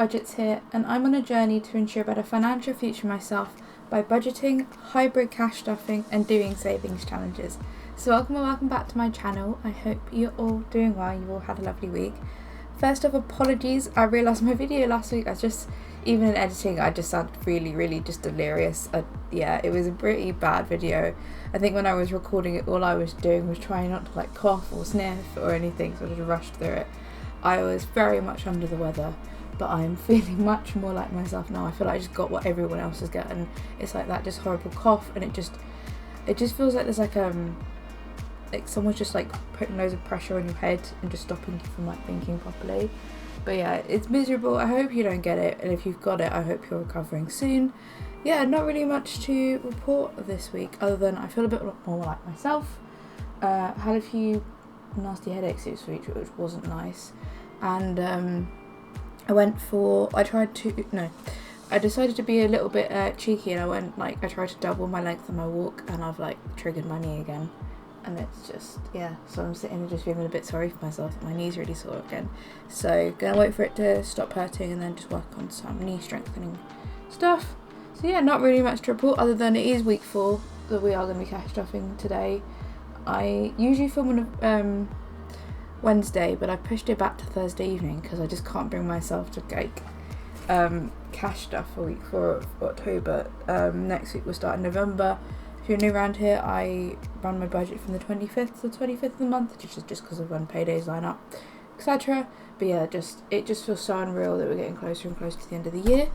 Budgets here, and I'm on a journey to ensure a better financial future myself by budgeting, hybrid cash stuffing and doing savings challenges. So welcome back to my channel. I hope you're all doing well, you all had a lovely week. First off, apologies, I realised my video last week, even in editing, I just sounded really just delirious. Yeah, it was a pretty bad video. I think when I was recording it, all I was doing was trying not to like cough or sniff or anything, so I just rushed through it. I was very much under the weather, but I'm feeling much more like myself now. I feel like I just got what everyone else is getting. It's like that just horrible cough, and it just feels like there's like someone's just like putting loads of pressure on your head and just stopping you from like thinking properly. But yeah, it's miserable. I hope you don't get it, and if you've got it, I hope you're recovering soon. Yeah, not really much to report this week other than I feel a bit more like myself. Had a few nasty headaches this week, which wasn't nice, and I decided to be a little bit cheeky, and I tried to double my length of my walk, and I've like triggered my knee again, and it's just, yeah, so I'm sitting and just feeling a bit sorry for myself that my knee's really sore again. So gonna wait for it to stop hurting and then just work on some knee strengthening stuff. So yeah, not really much to report other than it is week 4 that we are going to be cash stuffing today. I usually film on Wednesday, but I pushed it back to Thursday evening because I just can't bring myself to cash stuff for week 4 of October. Next week we'll start in November. If you're new around here, I run my budget from the 25th to the 25th of the month, just because of when paydays line up, etc. But yeah, it just feels so unreal that we're getting closer and closer to the end of the year.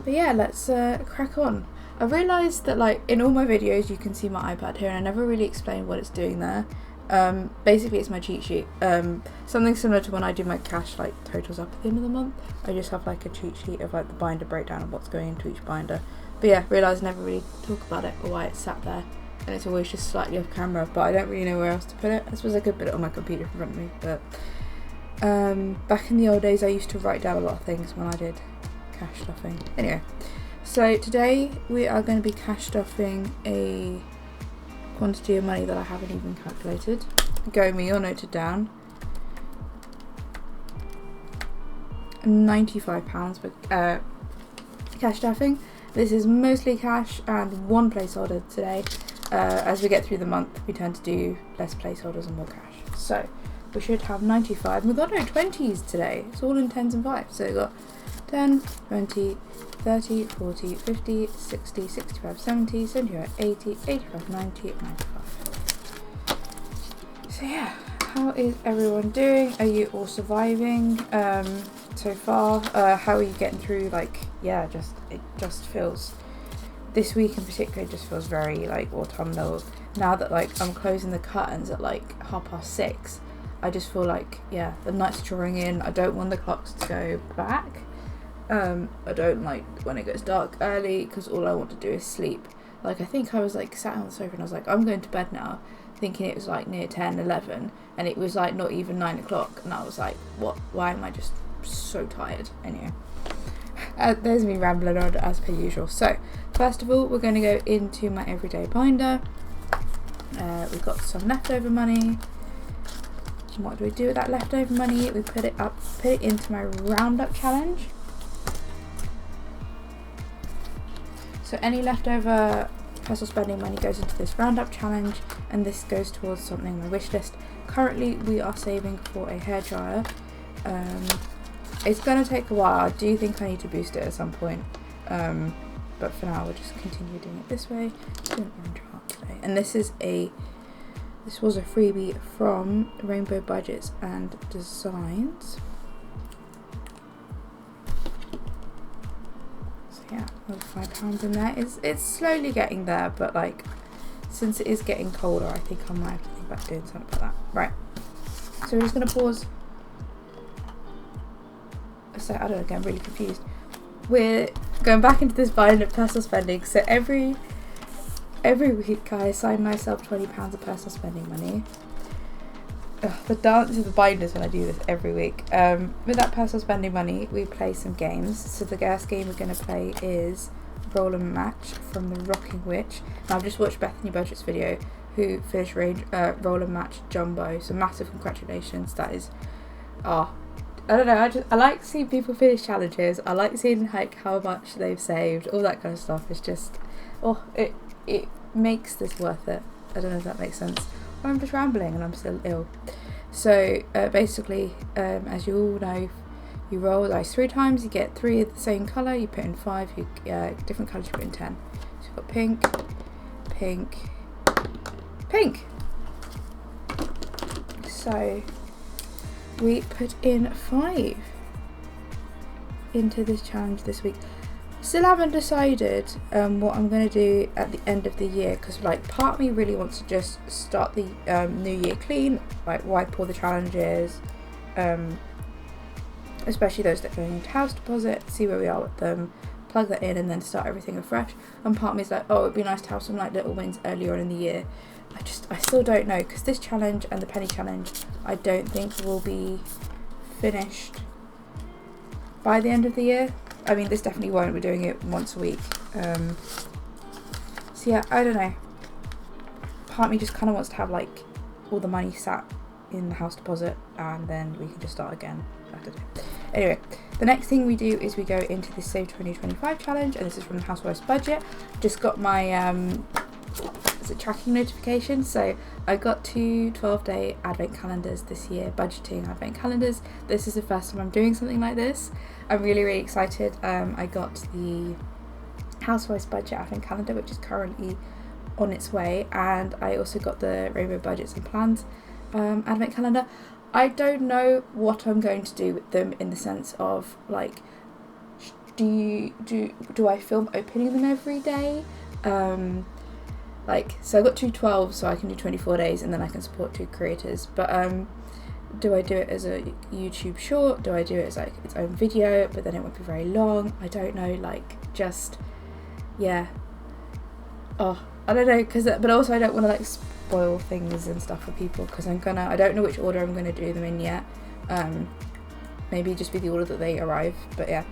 But yeah, let's crack on. I realised that in all my videos you can see my iPad here, and I never really explained what it's doing there. Basically it's my cheat sheet. Something similar to when I do my cash totals up at the end of the month. I just have a cheat sheet of the binder breakdown of what's going into each binder. But yeah, realised I never really talk about it or why it's sat there, and it's always just slightly off camera, but I don't really know where else to put it. I suppose I could put it on my computer in front of me, but back in the old days I used to write down a lot of things when I did cash stuffing. Anyway, so today we are going to be cash stuffing a quantity of money that I haven't even calculated. Go me or noted down. £95 for cash stuffing. This is mostly cash and one placeholder today. As we get through the month, we tend to do less placeholders and more cash. So we should have 95. We've got no 20s today. It's all in 10s and 5s. So we've got 10, 20, 30, 40, 50, 60, 65, 70, 75, 80, 85, 90, 95. So yeah, how is everyone doing? Are you all surviving so far? How are you getting through? It just feels, this week in particular, it just feels very autumnal. Now that I'm closing the curtains at 6:30, I just feel the night's drawing in. I don't want the clocks to go back. I don't like when it gets dark early because all I want to do is sleep. I think I was sat on the sofa and I was I'm going to bed now, thinking it was near 10, 11, and it was not even 9 o'clock, and I was what? Why am I just so tired? Anyway, there's me rambling on as per usual. So first of all, we're going to go into my everyday binder. We've got some leftover money. What do we do with that leftover money? We put it into my roundup challenge. So any leftover personal spending money goes into this roundup challenge, and this goes towards something on my wish list. Currently we are saving for a hairdryer. It's going to take a while. I do think I need to boost it at some point, but for now we'll just continue doing it this way. Doing orange heart today. And this was a freebie from Rainbow Budgets and Designs. Yeah, another £5 in there. It's slowly getting there, but since it is getting colder, I think I might have to think about doing something like that. Right, so we're just going to pause. So I don't know, I'm really confused. We're going back into this binder of personal spending. So every week I assign myself £20 of personal spending money. The dance of the binders when I do this every week. With that personal spending money, we play some games. So the first game we're going to play is Roll and Match from the Rocking Witch. Now, I've just watched Bethany Budget's video, who finished Roll and Match Jumbo. So massive congratulations. That is I don't know, I like seeing people finish challenges. I like seeing like how much they've saved, all that kind of stuff. It's just, it makes this worth it. I don't know if that makes sense. Or I'm just rambling and I'm still ill. So basically, as you all know, you roll the dice 3 times, you get 3 of the same colour, you put in 5, you different colours, you put in 10. So you've got pink, pink, pink. So we put in 5 into this challenge this week. Still haven't decided what I'm going to do at the end of the year, because like part of me really wants to just start the new year clean, like wipe all the challenges, especially those that go into house deposit, see where we are with them, plug that in and then start everything afresh. And part of me is like, oh, it'd be nice to have some like little wins earlier on in the year. I still don't know, because this challenge and the penny challenge I don't think will be finished by the end of the year. I mean, this definitely won't. We're doing it once a week. So yeah, I don't know. Part of me just kind of wants to have like all the money sat in the house deposit and then we can just start again. I don't know. Anyway, the next thing we do is we go into the Save 2025 challenge, and this is from the Solaris Budget. Just got my tracking notification. So I got 2 12-day advent calendars this year, budgeting advent calendars. This is the first time I'm doing something like this. I'm really excited. I got the Housewives Budget advent calendar, which is currently on its way, and I also got the Rainbow Budgets and Plans advent calendar. I don't know what I'm going to do with them, in the sense of like, do I film opening them every day? Like, so I got 2 12s, so I can do 24 days and then I can support 2 creators. But do I do it as a YouTube short? Do I do it as like its own video, but then it won't be very long? I don't know, like, just, yeah. Oh, I don't know, but also I don't want to like spoil things and stuff for people, because I don't know which order I'm gonna do them in yet. Maybe just be the order that they arrive, but yeah.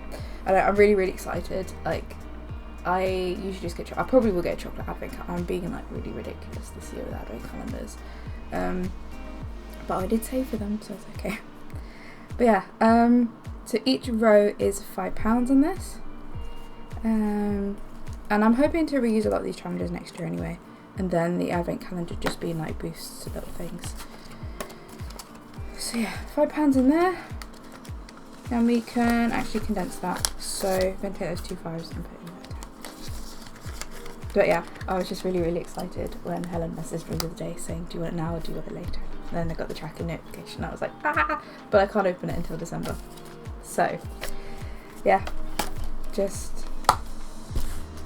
I'm really excited. Like, I usually just get I probably will get a chocolate advent calendar. I'm being like really ridiculous this year with advent calendars. But I did save for them, so it's okay. But yeah, so each row is £5 on this. And I'm hoping to reuse a lot of these challenges next year anyway. And then the advent calendar just being like boosts to little things. So yeah, £5 in there. Then we can actually condense that. So I'm going to take those 2 5s and put it in there. But yeah, I was just really excited when Helen messaged me the other day saying, do you want it now or do you want it later? And then I got the tracking notification. I was like, ah! But I can't open it until December. So yeah,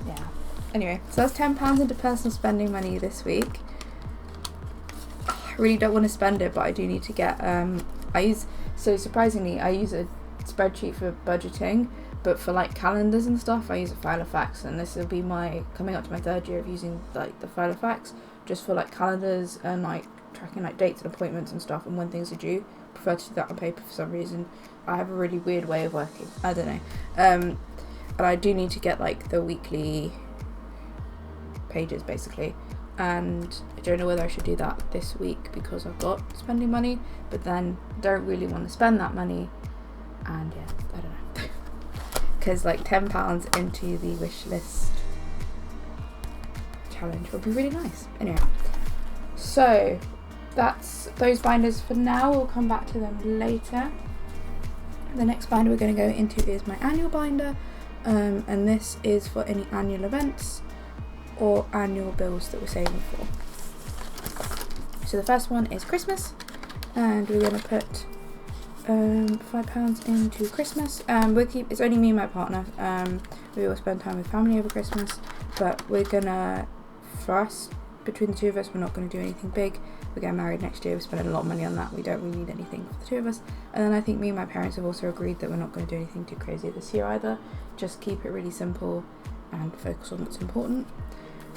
yeah. Anyway, so that's £10 into personal spending money this week. I really don't want to spend it, but I do need to get, surprisingly, I use a spreadsheet for budgeting, but for like calendars and stuff I use a Filofax, and this will be coming up to my 3rd year of using like the Filofax just for like calendars and like tracking like dates and appointments and stuff and when things are due. I prefer to do that on paper for some reason. I have a really weird way of working, I don't know. And I do need to get like the weekly pages basically, and I don't know whether I should do that this week because I've got spending money, but then don't really want to spend that money, and yeah, I don't know. Because like £10 into the wish list challenge would be really nice. Anyway, so that's those binders for now. We'll come back to them later. The next binder we're going to go into is my annual binder, and this is for any annual events or annual bills that we're saving for. So the first one is Christmas, and we're going to put £5 into Christmas. It's only me and my partner. We will spend time with family over Christmas, but we're gonna, for us, between the 2 of us, we're not going to do anything big. We're getting married next year, we're spending a lot of money on that. We don't really need anything for the 2 of us. And then I think me and my parents have also agreed that we're not going to do anything too crazy this year either. Just keep it really simple and focus on what's important.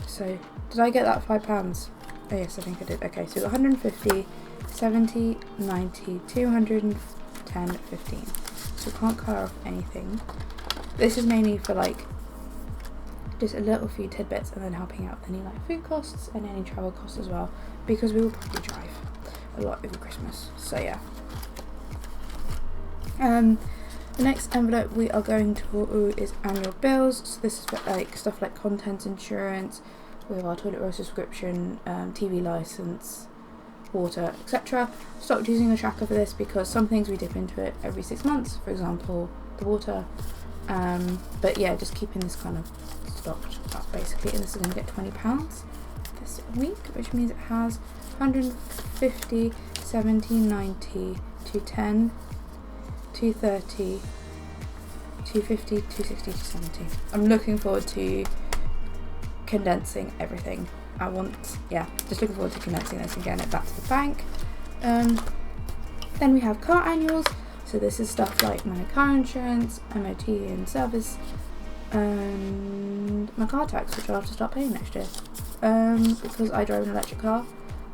So did I get that £5? Oh yes, I think I did. Okay, so 150, 70, 90, 210, 15. So can't cut off anything. This is mainly for like just a little few tidbits and then helping out with any like food costs and any travel costs as well, because we will probably drive a lot over Christmas. So yeah. The next envelope we are going to is annual bills. So this is for like stuff like contents insurance, we have our toilet roll subscription, TV license, water, etc. Stopped using a tracker for this because some things we dip into it every 6 months, for example the water. But yeah, just keeping this kind of stocked up basically, and this is going to get £20 this week, which means it has 150, 70, 90, 210, 230, 250, 260, 270. I'm looking forward to condensing everything. Just looking forward to condensing this and getting it back to the bank. Then we have car annuals. So this is stuff like my car insurance, MOT and service, and my car tax, which I'll have to start paying next year. Because I drive an electric car,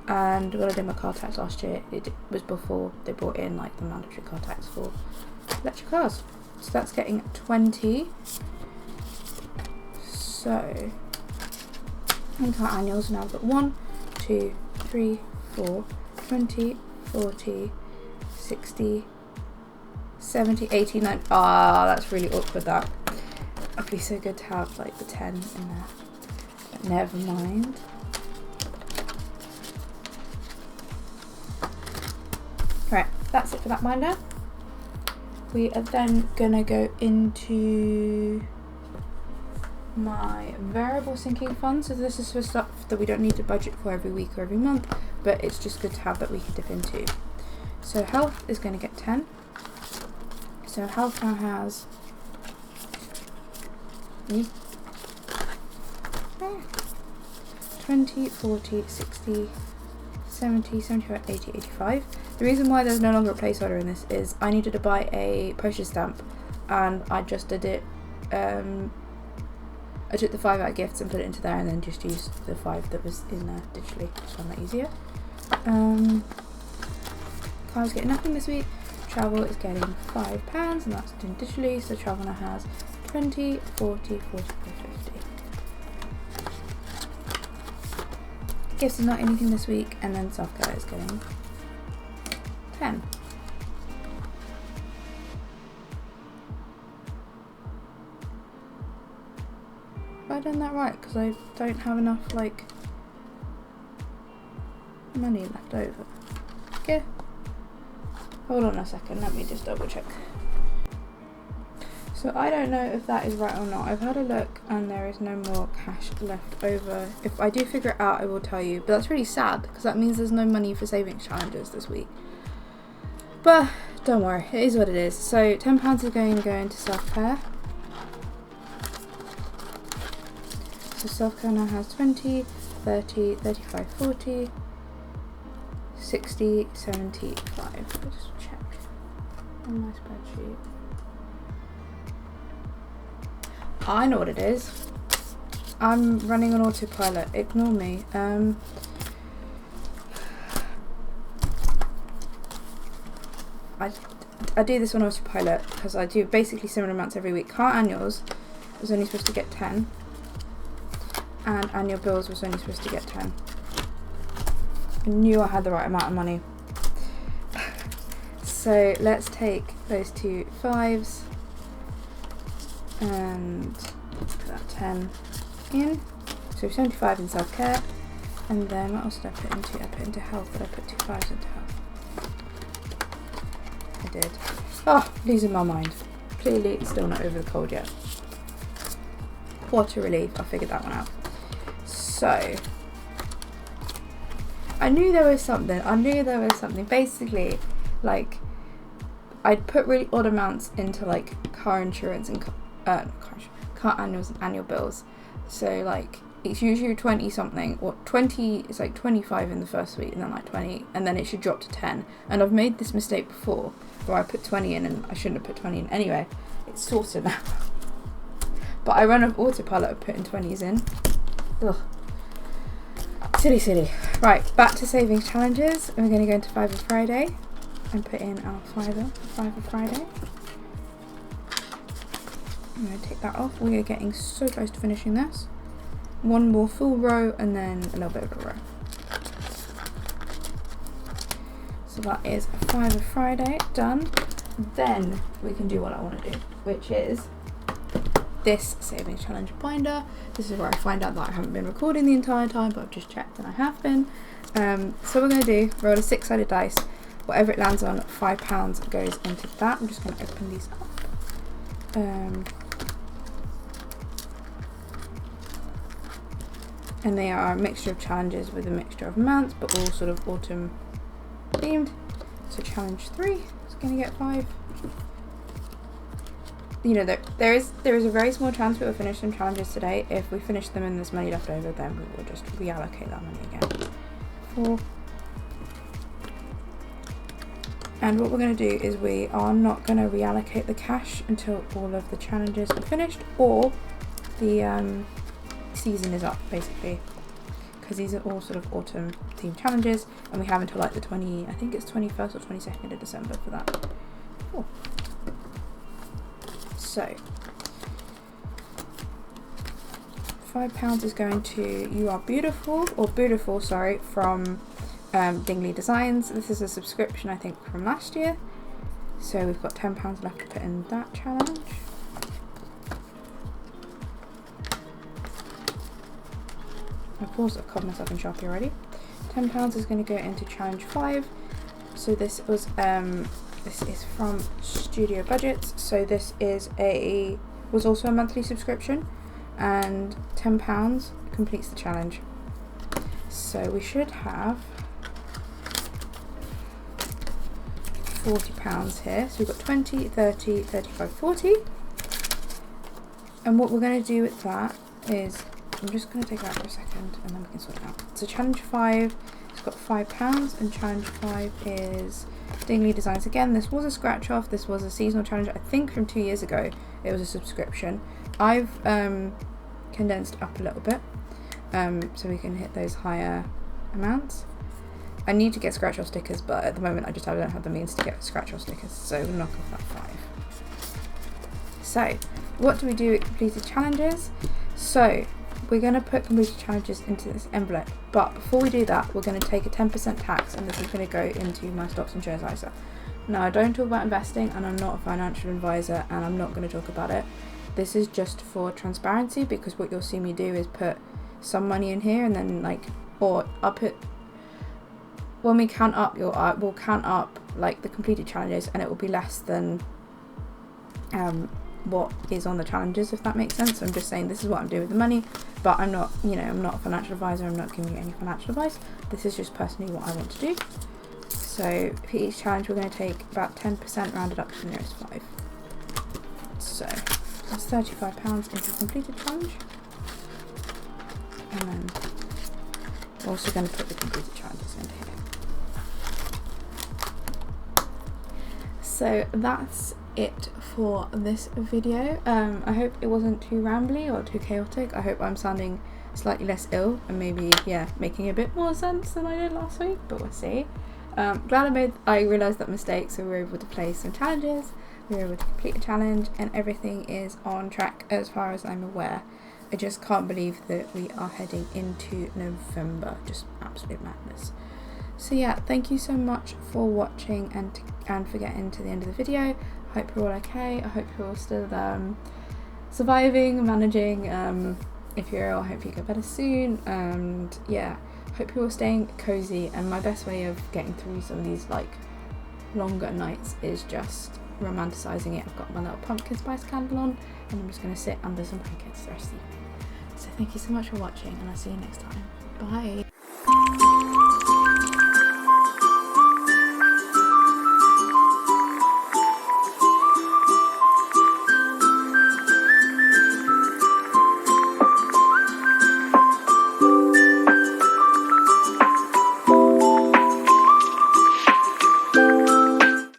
and when I did my car tax last year, it was before they brought in like the mandatory car tax for electric cars. So that's getting 20. So in car annuals now I've got 1, 2, 3, 4, 20, 40, 60, 70, 80, 90. Ah, that's really awkward that. It'd be so good to have like the 10 in there. But never mind. Right, that's it for that binder. We are then gonna go into my variable sinking fund. So this is for stuff that we don't need to budget for every week or every month, but it's just good to have that we can dip into. So health is going to get 10. So health now has 20, 40, 60, 70, 75, 80, 85. The reason why there's no longer a placeholder in this is I needed to buy a postage stamp, and I just did it. I took the 5 out of gifts and put it into there, and then just used the 5 that was in there digitally. Just found that easier. Car's getting nothing this week. Travel is getting £5, and that's done digitally. So travel now has 20, 40, 45, 50. Gifts is not anything this week, and then self-care is getting 10. Have I done that right? Because I don't have enough like money left over. Okay. Hold on a second, let me just double check. So I don't know if that is right or not. I've had a look and there is no more cash left over. If I do figure it out, I will tell you. But that's really sad because that means there's no money for savings challenges this week. But don't worry, it is what it is. So £10 is going to go into self-care. So self-care now has 20, 30, 35, 40, 60, 75. I'll just check on my spreadsheet. I know what it is. I'm running on autopilot. Ignore me. I do this on autopilot because I do basically similar amounts every week. Car annuals was only supposed to get 10. And annual bills was only supposed to get 10. I knew I had the right amount of money. So let's take those two 5s and put that 10 in. So 75 in self-care. And then what else did I put into? I put into health, but I put 2 5s into health. I did. Oh, losing my mind. Clearly it's still not over the cold yet. What a relief, I figured that one out. So I knew there was something. Basically, like, I'd put really odd amounts into like car insurance and car annuals and annual bills. So like it's usually 20 something, or 20 is like 25 in the first week and then like 20, and then it should drop to 10. And I've made this mistake before where I put 20 in and I shouldn't have put 20 in. Anyway, it's sorted now. But I run off autopilot of putting 20s in. Ugh. Silly. Right, back to savings challenges. And we're going to go into Fiver Friday and put in our Fiver Friday. I'm going to take that off. We are getting so close to finishing this. One more full row and then a little bit of a row. So that is Fiver Friday done. then we can do what I want to do, which is this savings challenge binder. This is where I find out that I haven't been recording the entire time, but I've just checked and I have been. So we're going to do, roll a 6-sided dice, whatever it lands on, £5 goes into that. I'm just going to open these up. And they are a mixture of challenges with a mixture of amounts, but all sort of autumn themed. So challenge 3 is going to get 5. You know, there is a very small chance we will finish some challenges today. If we finish them and there's money left over, then we will just reallocate that money again. 4. And what we're going to do is we are not going to reallocate the cash until all of the challenges are finished, or the season is up, basically, because these are all sort of autumn themed challenges, and we have until like the 21st or 22nd of December for that. Cool. So £5 is going to You Are Beautiful, or Beautiful, sorry, from Dingley Designs. This is a subscription, I think, from last year, so we've got £10 left to put in that challenge. Of course, I've covered myself in Sharpie already. £10 is going to go into challenge 5. So this was this is from Studio Budgets. So this was also a monthly subscription, and £10 completes the challenge. So we should have £40 here. So we've got 20, 30, 35, 40. And what we're going to do with that is, I'm just going to take it out for a second and then we can sort it out. So challenge 5, it's got £5, and challenge 5 is Dingley Designs again. This was a scratch off, this was a seasonal challenge, I think from 2 years ago. It was a subscription. I've condensed up a little bit so we can hit those higher amounts. I need to get scratch off stickers, but at the moment I don't have the means to get scratch off stickers, so we'll knock off that 5. So what do we do with completed challenges? So we're going to put completed challenges into this envelope, but before we do that, we're going to take a 10% tax, and this is going to go into my stocks and shares ISA. Now, I don't talk about investing, and I'm not a financial advisor, and I'm not going to talk about it. This is just for transparency, because what you'll see me do is put some money in here, and then when we count up we'll count up like the completed challenges, and it will be less than what is on the challenges, if that makes sense. So I'm just saying this is what I'm doing with the money, but I'm not, I'm not a financial advisor, I'm not giving you any financial advice. This is just personally what I want to do. So for each challenge we're going to take about 10% rounded up to the nearest 5. So that's £35 into a completed challenge, and then we're also going to put the completed challenges into here. So that's it for this video. I hope it wasn't too rambly or too chaotic. I hope I'm sounding slightly less ill and maybe, yeah, making a bit more sense than I did last week, but we'll see. Glad I realised that mistake, so we were able to play some challenges, we were able to complete a challenge, and everything is on track as far as I'm aware. I just can't believe that we are heading into November. Just absolute madness. So yeah, thank you so much for watching and for getting to the end of the video. I hope you're all okay. I hope you're all still surviving, managing. If you're ill, I hope you get better soon. And yeah, hope you're all staying cozy. And my best way of getting through some of these like longer nights is just romanticising it. I've got my little pumpkin spice candle on, and I'm just going to sit under some blankets the rest of the evening. So thank you so much for watching, and I'll see you next time. Bye.